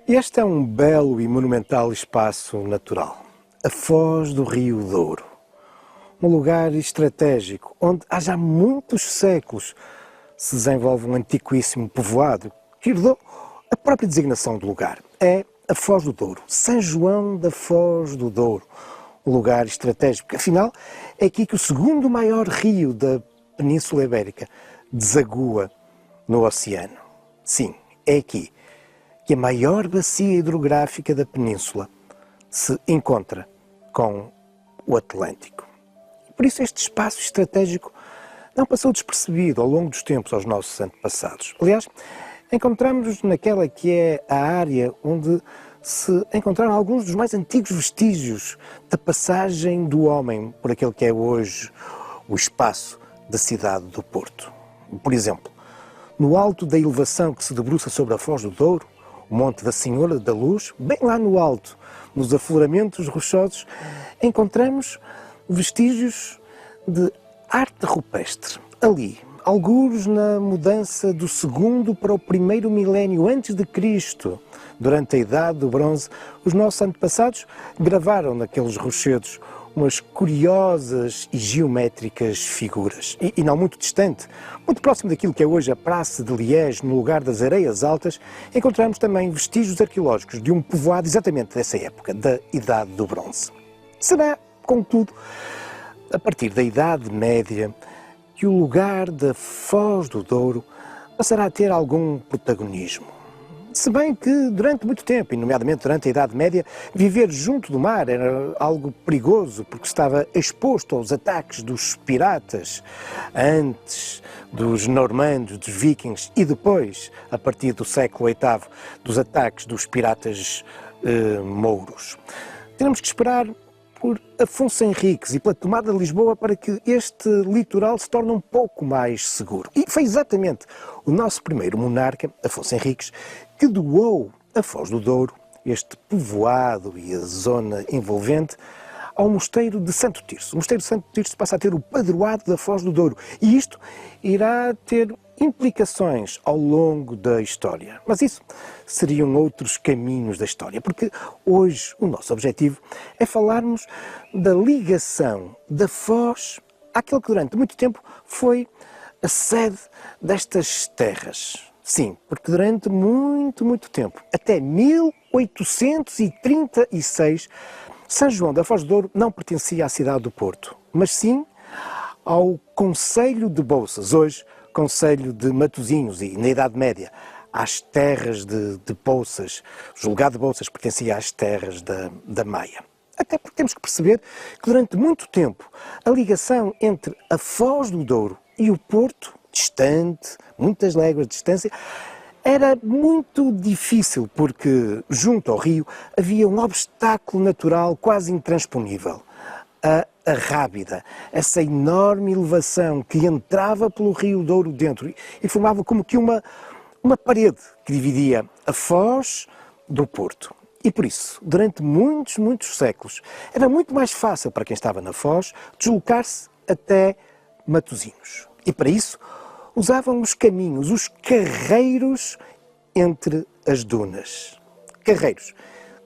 Este é um belo e monumental espaço natural, a Foz do Rio Douro. Um lugar estratégico onde há já muitos séculos se desenvolve um antiquíssimo povoado que herdou a própria designação do lugar. É a Foz do Douro, São João da Foz do Douro, um lugar estratégico, porque afinal é aqui que o segundo maior rio da Península Ibérica desagua no oceano. Sim, é aqui que a maior bacia hidrográfica da península se encontra com o Atlântico. Por isso este espaço estratégico não passou despercebido ao longo dos tempos aos nossos antepassados. Aliás, encontramos-nos naquela que é a área onde se encontraram alguns dos mais antigos vestígios da passagem do homem por aquele que é hoje o espaço da cidade do Porto. Por exemplo, no alto da elevação que se debruça sobre a Foz do Douro, o Monte da Senhora da Luz, bem lá no alto, nos afloramentos rochosos, encontramos vestígios de arte rupestre. Ali, algures na mudança do segundo para o primeiro milénio antes de Cristo, durante a Idade do Bronze, os nossos antepassados gravaram naqueles rochedos umas curiosas e geométricas figuras. E não muito distante, muito próximo daquilo que é hoje a Praça de Liege, no lugar das Areias Altas, encontramos também vestígios arqueológicos de um povoado exatamente dessa época, da Idade do Bronze. Será, contudo, a partir da Idade Média, que o lugar da Foz do Douro passará a ter algum protagonismo. Se bem que durante muito tempo, e nomeadamente durante a Idade Média, viver junto do mar era algo perigoso, porque estava exposto aos ataques dos piratas, antes dos normandos, dos vikings, e depois, a partir do século VIII, dos ataques dos piratas mouros. Temos que esperar por Afonso Henriques e pela tomada de Lisboa para que este litoral se torne um pouco mais seguro. E foi exatamente o nosso primeiro monarca, Afonso Henriques, que doou a Foz do Douro, este povoado e a zona envolvente, ao Mosteiro de Santo Tirso. O Mosteiro de Santo Tirso passa a ter o padroado da Foz do Douro e isto irá ter implicações ao longo da história. Mas isso seriam outros caminhos da história, porque hoje o nosso objetivo é falarmos da ligação da Foz àquele que durante muito tempo foi a sede destas terras. Sim, porque durante muito tempo, até 1836, São João da Foz do Douro não pertencia à cidade do Porto, mas sim ao Concelho de Bolsas, hoje Concelho de Matosinhos, e na Idade Média às terras de Bolsas. O julgado de Bolsas pertencia às terras da Maia. Até porque temos que perceber que durante muito tempo a ligação entre a Foz do Douro e o Porto, distante, muitas léguas de distância, era muito difícil, porque junto ao rio havia um obstáculo natural quase intransponível. A Rábida, essa enorme elevação que entrava pelo Rio Douro dentro e formava como que uma parede que dividia a Foz do Porto. E por isso, durante muitos séculos, era muito mais fácil para quem estava na Foz deslocar-se até Matosinhos. E para isso, usavam os caminhos, os carreiros entre as dunas. Carreiros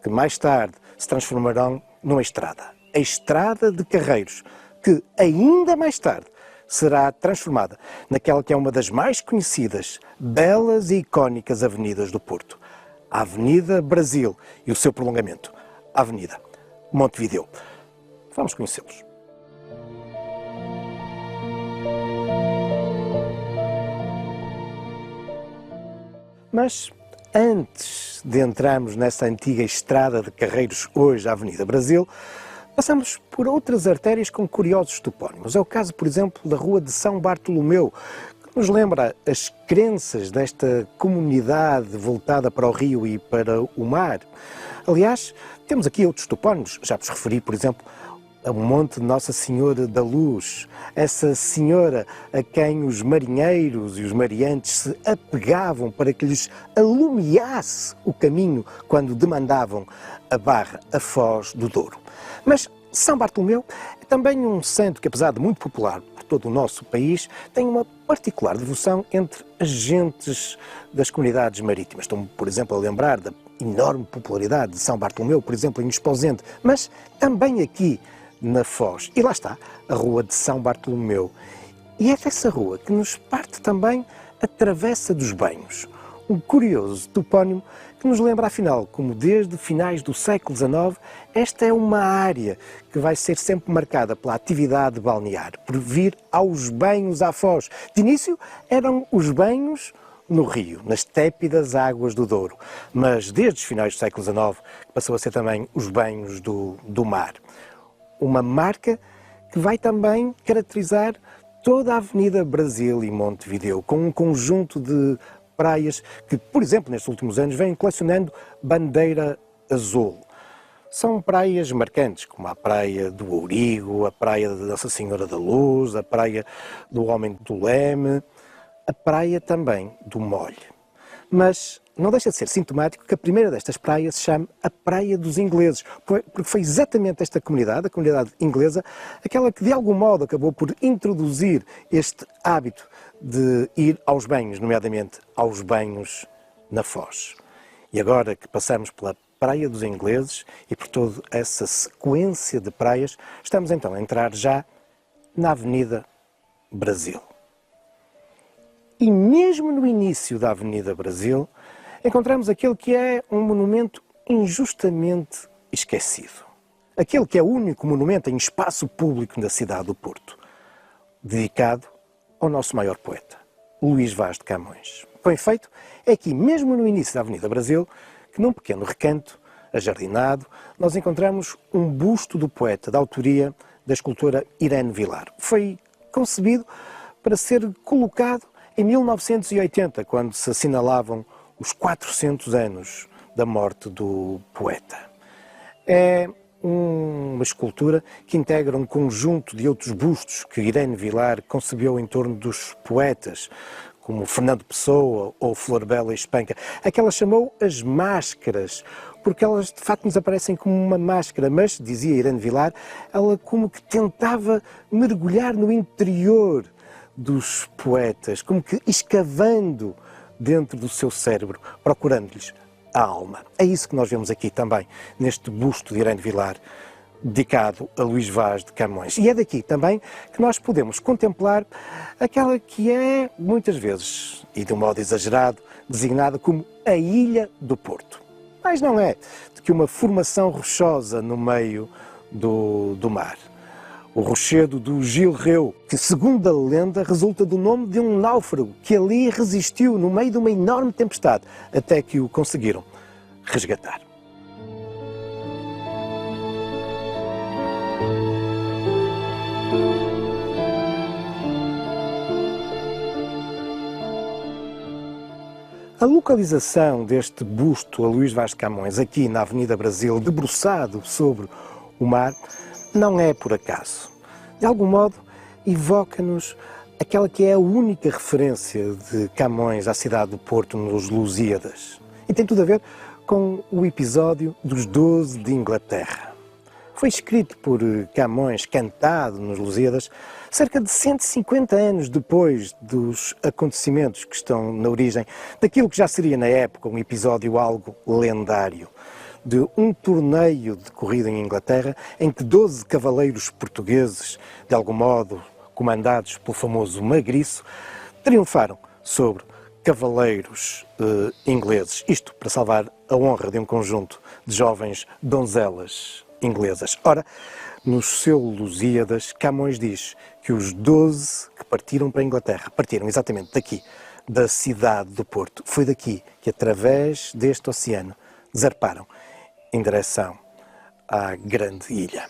que mais tarde se transformarão numa estrada. A Estrada de Carreiros, que ainda mais tarde será transformada naquela que é uma das mais conhecidas, belas e icónicas avenidas do Porto. A Avenida Brasil e o seu prolongamento, a Avenida Montevideo. Vamos conhecê-los. Mas antes de entrarmos nessa antiga Estrada de Carreiros, hoje a Avenida Brasil, passamos por outras artérias com curiosos topónimos. É o caso, por exemplo, da Rua de São Bartolomeu, que nos lembra as crenças desta comunidade voltada para o rio e para o mar. Aliás, temos aqui outros topónimos. Já vos referi, por exemplo, a Monte de Nossa Senhora da Luz, essa senhora a quem os marinheiros e os mareantes se apegavam para que lhes alumiasse o caminho quando demandavam a Barra, a Foz do Douro. Mas São Bartolomeu é também um santo que, apesar de muito popular por todo o nosso país, tem uma particular devoção entre as gentes das comunidades marítimas. Estou-me, por exemplo, a lembrar da enorme popularidade de São Bartolomeu, por exemplo, em Esposende, mas também aqui na Foz. E lá está, a Rua de São Bartolomeu. E é dessa rua que nos parte também a Travessa dos Banhos, um curioso topónimo que nos lembra, afinal, como desde finais do século XIX, esta é uma área que vai ser sempre marcada pela atividade balnear, por vir aos banhos à Foz. De início eram os banhos no rio, nas tépidas águas do Douro, mas desde os finais do século XIX passou a ser também os banhos do mar. Uma marca que vai também caracterizar toda a Avenida Brasil e Montevideo, com um conjunto de praias que, por exemplo, nestes últimos anos, vêm colecionando bandeira azul. São praias marcantes, como a praia do Ourigo, a praia da Nossa Senhora da Luz, a praia do Homem do Leme, a praia também do Molhe. Mas não deixa de ser sintomático que a primeira destas praias se chame a Praia dos Ingleses, porque foi exatamente esta comunidade, a comunidade inglesa, aquela que de algum modo acabou por introduzir este hábito de ir aos banhos, nomeadamente aos banhos na Foz. E agora que passamos pela Praia dos Ingleses e por toda essa sequência de praias, estamos então a entrar já na Avenida Brasil. E mesmo no início da Avenida Brasil, encontramos aquele que é um monumento injustamente esquecido. Aquele que é o único monumento em espaço público da cidade do Porto, dedicado ao nosso maior poeta, Luís Vaz de Camões. Com efeito, é aqui, mesmo no início da Avenida Brasil, que num pequeno recanto, ajardinado, nós encontramos um busto do poeta, da autoria da escultora Irene Vilar. Foi concebido para ser colocado em 1980, quando se assinalavam os 400 anos da morte do poeta. É uma escultura que integra um conjunto de outros bustos que Irene Vilar concebeu em torno dos poetas, como Fernando Pessoa ou Flor Bela Espanca. Aquela chamou as máscaras, porque elas de facto nos aparecem como uma máscara, mas, dizia Irene Vilar, ela como que tentava mergulhar no interior dos poetas, como que escavando dentro do seu cérebro, procurando-lhes a alma. É isso que nós vemos aqui também, neste busto de Irene Vilar, dedicado a Luís Vaz de Camões. E é daqui também que nós podemos contemplar aquela que é, muitas vezes, e de um modo exagerado, designada como a Ilha do Porto. Mas não é do que uma formação rochosa no meio do mar. O rochedo do Gil Reu, que segundo a lenda resulta do nome de um náufrago que ali resistiu no meio de uma enorme tempestade, até que o conseguiram resgatar. A localização deste busto a Luís Vaz de Camões, aqui na Avenida Brasil, debruçado sobre o mar, não é por acaso. De algum modo, evoca-nos aquela que é a única referência de Camões à cidade do Porto nos Lusíadas. E tem tudo a ver com o episódio dos 12 de Inglaterra. Foi escrito por Camões, cantado nos Lusíadas, cerca de 150 anos depois dos acontecimentos que estão na origem daquilo que já seria na época um episódio algo lendário, de um torneio decorrido em Inglaterra em que 12 cavaleiros portugueses, de algum modo comandados pelo famoso Magriço, triunfaram sobre cavaleiros ingleses. Isto para salvar a honra de um conjunto de jovens donzelas inglesas. Ora, no seu Lusíadas, Camões diz que os 12 que partiram para a Inglaterra, partiram exatamente daqui, da cidade do Porto. Foi daqui que, através deste oceano, zarparam em direção à grande ilha.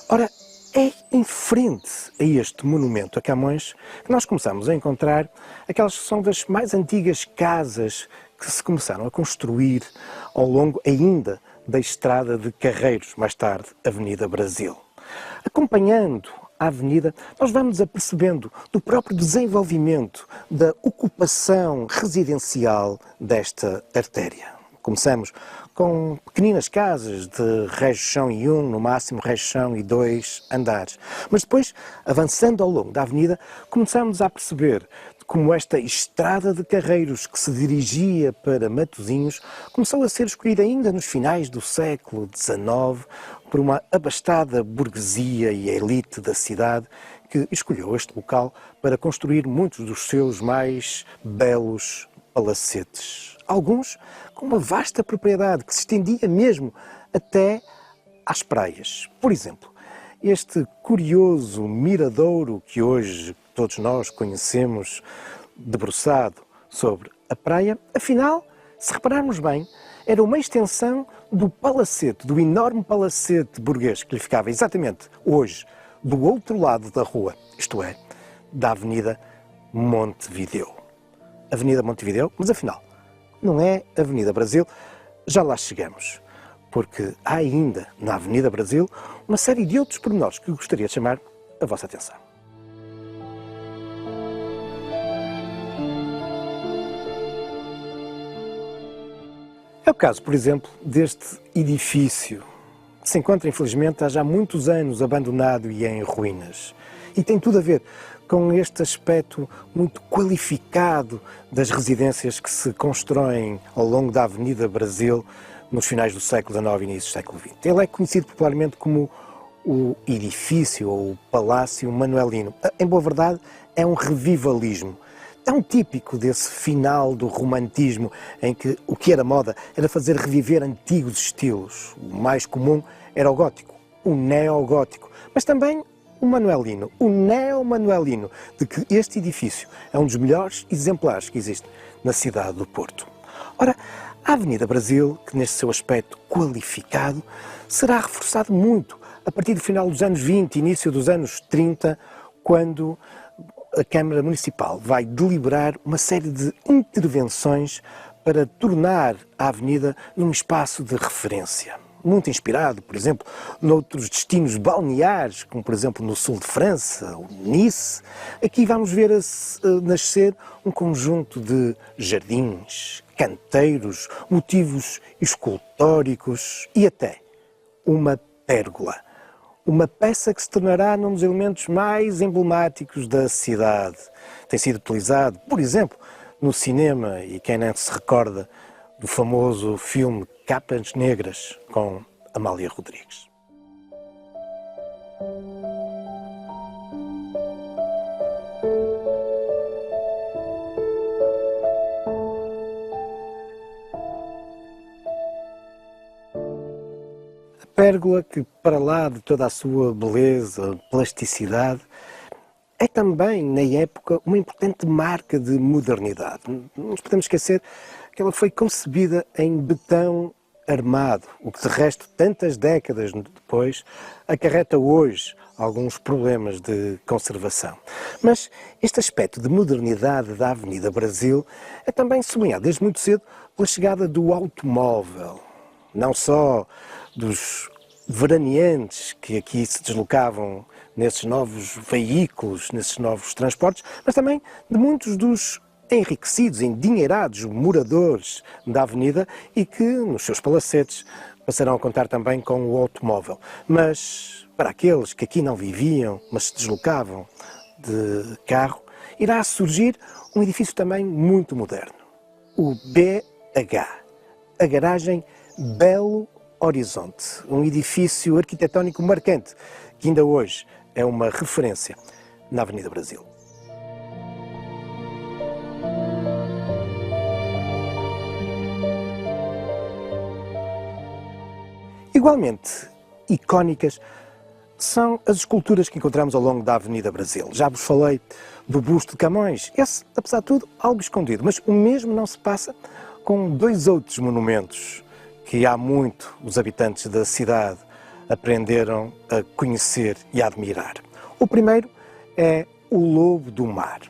Ora, é em frente a este monumento a Camões que nós começamos a encontrar aquelas que são das mais antigas casas que se começaram a construir ao longo ainda da estrada de Carreiros, mais tarde Avenida Brasil. Acompanhando a avenida, nós vamos apercebendo do próprio desenvolvimento da ocupação residencial desta artéria. Começamos com pequeninas casas de rejão e no máximo rejão e 2 andares. Mas depois, avançando ao longo da avenida, começamos a perceber como esta estrada de carreiros que se dirigia para Matosinhos começou a ser escolhida ainda nos finais do século XIX por uma abastada burguesia e elite da cidade que escolheu este local para construir muitos dos seus mais belos palacetes. Alguns com uma vasta propriedade que se estendia mesmo até às praias. Por exemplo, este curioso miradouro que hoje todos nós conhecemos, debruçado sobre a praia, afinal, se repararmos bem, era uma extensão do palacete, do enorme palacete burguês que lhe ficava exatamente hoje do outro lado da rua, isto é, da Avenida Montevideo. Avenida Montevideo, mas afinal, não é Avenida Brasil, já lá chegamos, porque há ainda na Avenida Brasil uma série de outros pormenores que eu gostaria de chamar a vossa atenção. É o caso, por exemplo, deste edifício que se encontra, infelizmente, há já muitos anos abandonado e em ruínas. E tem tudo a ver com este aspecto muito qualificado das residências que se constroem ao longo da Avenida Brasil nos finais do século XIX e início do século XX. Ele é conhecido popularmente como o edifício ou o Palácio Manuelino. Em boa verdade, é um revivalismo tão típico desse final do romantismo, em que o que era moda era fazer reviver antigos estilos. O mais comum era o gótico, o neogótico, mas também o manuelino, o neo-manuelino, de que este edifício é um dos melhores exemplares que existe na cidade do Porto. Ora, a Avenida Brasil, que neste seu aspecto qualificado, será reforçado muito a partir do final dos anos 20, início dos anos 30, quando a Câmara Municipal vai deliberar uma série de intervenções para tornar a avenida num espaço de referência. Muito inspirado, por exemplo, noutros destinos balneares, como por exemplo no sul de França, ou Nice. Aqui vamos ver nascer um conjunto de jardins, canteiros, motivos escultóricos e até uma pérgola. Uma peça que se tornará num dos elementos mais emblemáticos da cidade. Tem sido utilizado, por exemplo, no cinema, e quem não se recorda do famoso filme Capas Negras, com Amália Rodrigues. A pérgola que, para lá de toda a sua beleza, plasticidade, é também, na época, uma importante marca de modernidade. Não nos podemos esquecer que ela foi concebida em betão armado, o que de resto, tantas décadas depois, acarreta hoje alguns problemas de conservação. Mas este aspecto de modernidade da Avenida Brasil é também sublinhado desde muito cedo pela chegada do automóvel, não só dos veraneantes que aqui se deslocavam nesses novos veículos, nesses novos transportes, mas também de muitos dos enriquecidos, endinheirados moradores da avenida e que, nos seus palacetes, passarão a contar também com o automóvel. Mas, para aqueles que aqui não viviam, mas se deslocavam de carro, irá surgir um edifício também muito moderno. O BH, a garagem Belo Horizonte, um edifício arquitetónico marcante, que ainda hoje é uma referência na Avenida Brasil. Igualmente icónicas são as esculturas que encontramos ao longo da Avenida Brasil. Já vos falei do busto de Camões, esse, apesar de tudo, algo escondido, mas o mesmo não se passa com dois outros monumentos que há muito os habitantes da cidade aprenderam a conhecer e a admirar. O primeiro é o Lobo do Mar,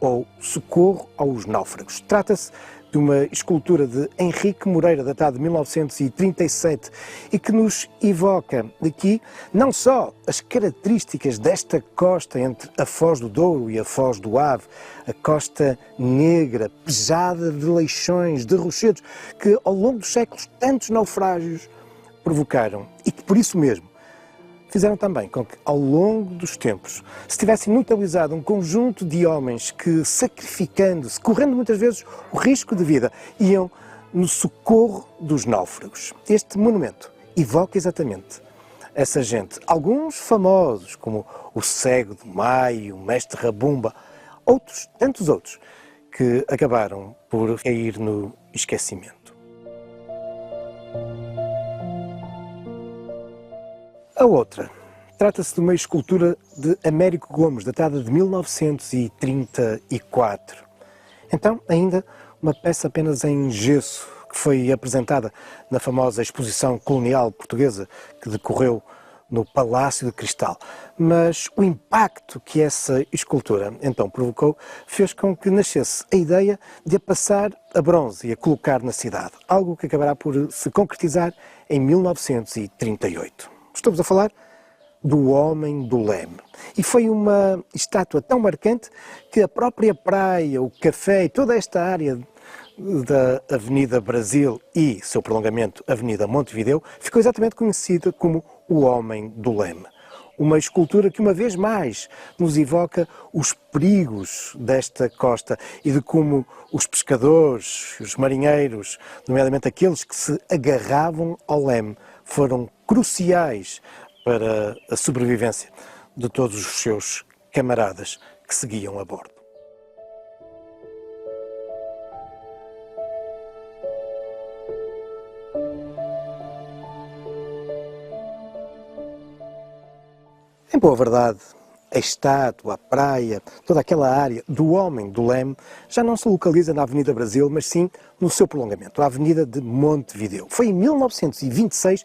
ou Socorro aos Náufragos. Trata-se de uma escultura de Henrique Moreira, datada de 1937, e que nos evoca aqui não só as características desta costa entre a Foz do Douro e a Foz do Ave, a costa negra, pejada de leixões, de rochedos, que ao longo dos séculos tantos naufrágios provocaram e que por isso mesmo fizeram também com que, ao longo dos tempos, se tivesse notabilizado um conjunto de homens que, sacrificando-se, correndo muitas vezes o risco de vida, iam no socorro dos náufragos. Este monumento evoca exatamente essa gente. Alguns famosos, como o Cego de Maio, o Mestre Rabumba, outros, tantos outros, que acabaram por cair no esquecimento. A outra trata-se de uma escultura de Américo Gomes, datada de 1934. Então, ainda uma peça apenas em gesso, que foi apresentada na famosa exposição colonial portuguesa que decorreu no Palácio de Cristal. Mas o impacto que essa escultura então provocou fez com que nascesse a ideia de a passar a bronze e a colocar na cidade, algo que acabará por se concretizar em 1938. Estamos a falar do Homem do Leme. E foi uma estátua tão marcante que a própria praia, o café e toda esta área da Avenida Brasil e seu prolongamento, Avenida Montevideo, ficou exatamente conhecida como o Homem do Leme. Uma escultura que, uma vez mais, nos evoca os perigos desta costa e de como os pescadores, os marinheiros, nomeadamente aqueles que se agarravam ao leme, foram cruciais para a sobrevivência de todos os seus camaradas que seguiam a bordo. Em boa verdade, a estátua, a praia, toda aquela área do Homem do Leme já não se localiza na Avenida Brasil, mas sim no seu prolongamento, a Avenida de Montevideo. Foi em 1926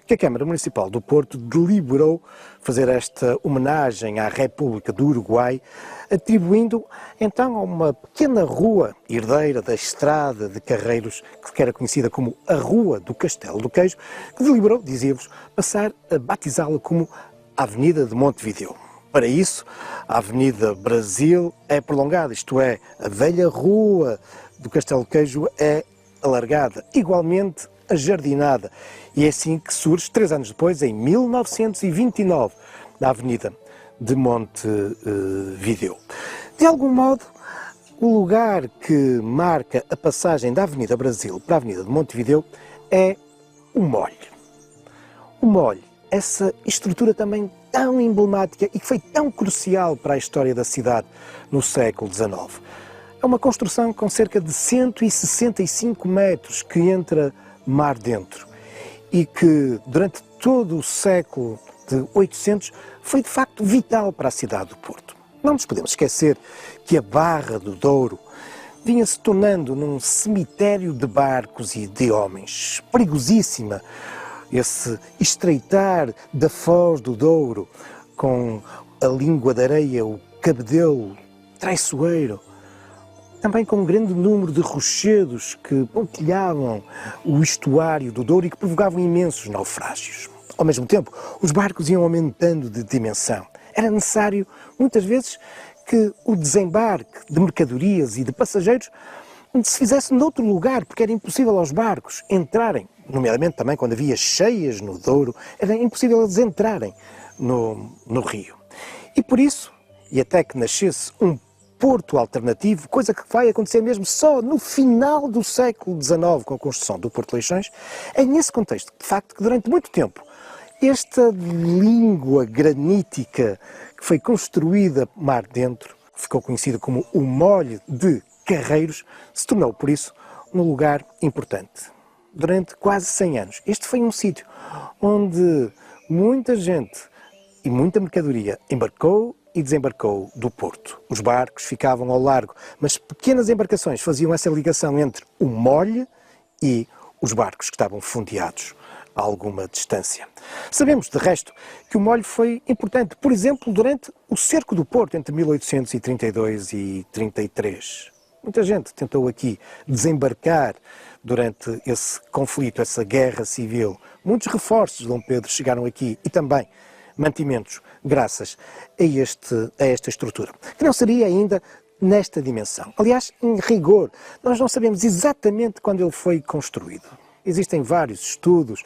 que a Câmara Municipal do Porto deliberou fazer esta homenagem à República do Uruguai, atribuindo então a uma pequena rua herdeira da estrada de Carreiros, que era conhecida como a Rua do Castelo do Queijo, que deliberou, dizia-vos, passar a batizá-la como Avenida de Montevideo. Para isso, a Avenida Brasil é prolongada, isto é, a velha rua do Castelo do Queijo é alargada, igualmente ajardinada. E é assim que surge, 3 anos depois, em 1929, na Avenida de Montevideo. De algum modo, o lugar que marca a passagem da Avenida Brasil para a Avenida de Montevideo é o Molho. O Molho, essa estrutura também tão emblemática e que foi tão crucial para a história da cidade no século XIX. É uma construção com cerca de 165 metros que entra mar dentro e que durante todo o século de 800 foi de facto vital para a cidade do Porto. Não nos podemos esquecer que a Barra do Douro vinha se tornando num cemitério de barcos e de homens, perigosíssima. Esse estreitar da Foz do Douro, com a língua de areia, o cabedelo traiçoeiro, também com um grande número de rochedos que pontilhavam o estuário do Douro e que provocavam imensos naufrágios. Ao mesmo tempo, os barcos iam aumentando de dimensão. Era necessário, muitas vezes, que o desembarque de mercadorias e de passageiros se fizesse noutro lugar, porque era impossível aos barcos entrarem, nomeadamente também quando havia cheias no Douro, era impossível eles entrarem no rio. E por isso, e até que nascesse um porto alternativo, coisa que vai acontecer mesmo só no final do século XIX com a construção do Porto de Leixões, é nesse contexto, de facto, que durante muito tempo esta língua granítica que foi construída mar dentro, ficou conhecida como o Molho de Carreiros, se tornou, por isso, um lugar importante. Durante quase 100 anos. Este foi um sítio onde muita gente e muita mercadoria embarcou e desembarcou do porto. Os barcos ficavam ao largo, mas pequenas embarcações faziam essa ligação entre o molhe e os barcos que estavam fundeados a alguma distância. Sabemos, de resto, que o molhe foi importante, por exemplo, durante o cerco do Porto entre 1832 e 33. Muita gente tentou aqui desembarcar durante esse conflito, essa guerra civil. Muitos reforços de Dom Pedro chegaram aqui e também mantimentos graças a esta estrutura, que não seria ainda nesta dimensão. Aliás, em rigor, nós não sabemos exatamente quando ele foi construído. Existem vários estudos,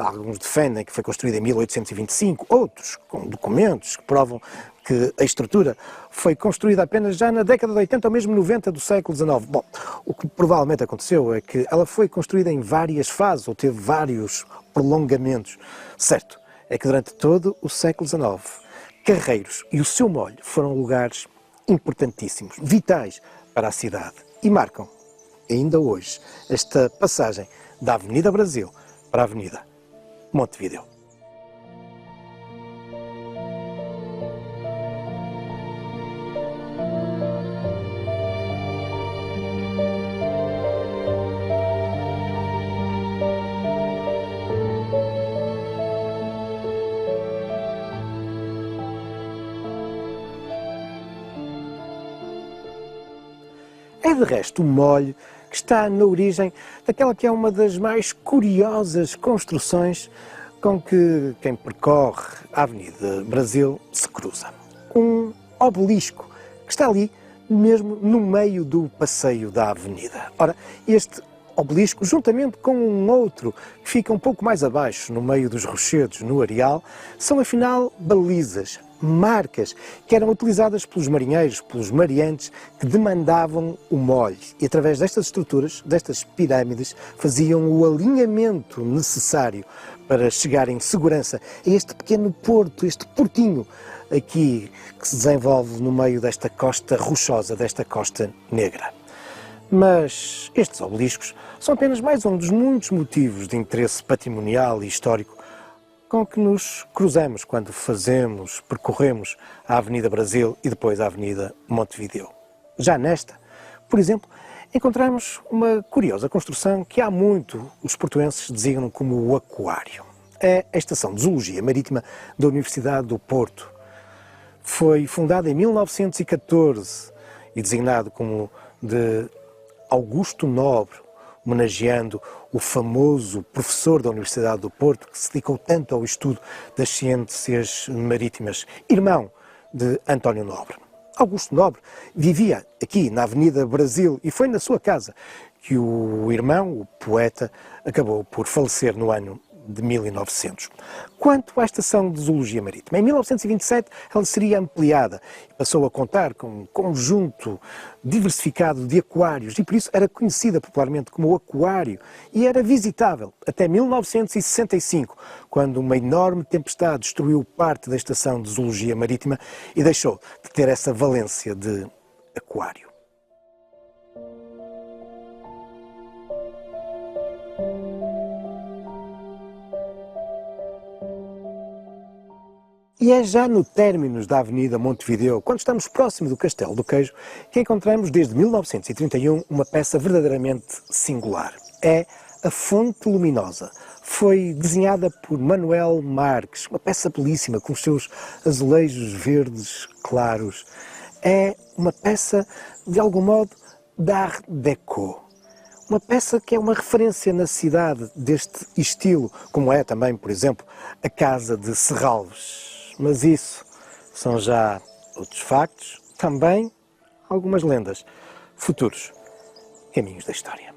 Alguns defendem que foi construída em 1825, outros com documentos que provam que a estrutura foi construída apenas já na década de 80 ou mesmo 90 do século XIX. Bom, o que provavelmente aconteceu é que ela foi construída em várias fases, ou teve vários prolongamentos. Certo é que durante todo o século XIX, Carreiros e o seu molho foram lugares importantíssimos, vitais para a cidade e marcam, ainda hoje, esta passagem da Avenida Brasil para a Avenida Montevideo. É de resto o molho que está na origem daquela que é uma das mais curiosas construções com que quem percorre a Avenida Brasil se cruza. Um obelisco que está ali mesmo no meio do passeio da avenida. Ora, este obelisco, juntamente com um outro que fica um pouco mais abaixo, no meio dos rochedos, no areal, são afinal balizas, marcas que eram utilizadas pelos marinheiros, pelos mariantes que demandavam o molho e através destas estruturas, destas pirâmides, faziam o alinhamento necessário para chegar em segurança a este pequeno porto, este portinho aqui que se desenvolve no meio desta costa rochosa, desta costa negra. Mas estes obeliscos são apenas mais um dos muitos motivos de interesse patrimonial e histórico com que nos cruzamos quando percorremos a Avenida Brasil e depois a Avenida Montevideo. Já nesta, por exemplo, encontramos uma curiosa construção que há muito os portuenses designam como o Aquário. É a Estação de Zoologia Marítima da Universidade do Porto. Foi fundada em 1914 e designado como de Augusto Nobre, homenageando o famoso professor da Universidade do Porto que se dedicou tanto ao estudo das ciências marítimas, irmão de António Nobre. Augusto Nobre vivia aqui na Avenida Brasil e foi na sua casa que o irmão, o poeta, acabou por falecer no ano de 1900. Quanto à Estação de Zoologia Marítima, em 1927 ela seria ampliada e passou a contar com um conjunto diversificado de aquários e por isso era conhecida popularmente como o Aquário e era visitável até 1965, quando uma enorme tempestade destruiu parte da Estação de Zoologia Marítima e deixou de ter essa valência de aquário. E é já no término da Avenida Montevideo, quando estamos próximo do Castelo do Queijo, que encontramos desde 1931 uma peça verdadeiramente singular. É a Fonte Luminosa. Foi desenhada por Manuel Marques, uma peça belíssima com os seus azulejos verdes claros. É uma peça, de algum modo, d'art déco. Uma peça que é uma referência na cidade deste estilo, como é também, por exemplo, a Casa de Serralves. Mas isso são já outros factos, também algumas lendas, futuros caminhos da história.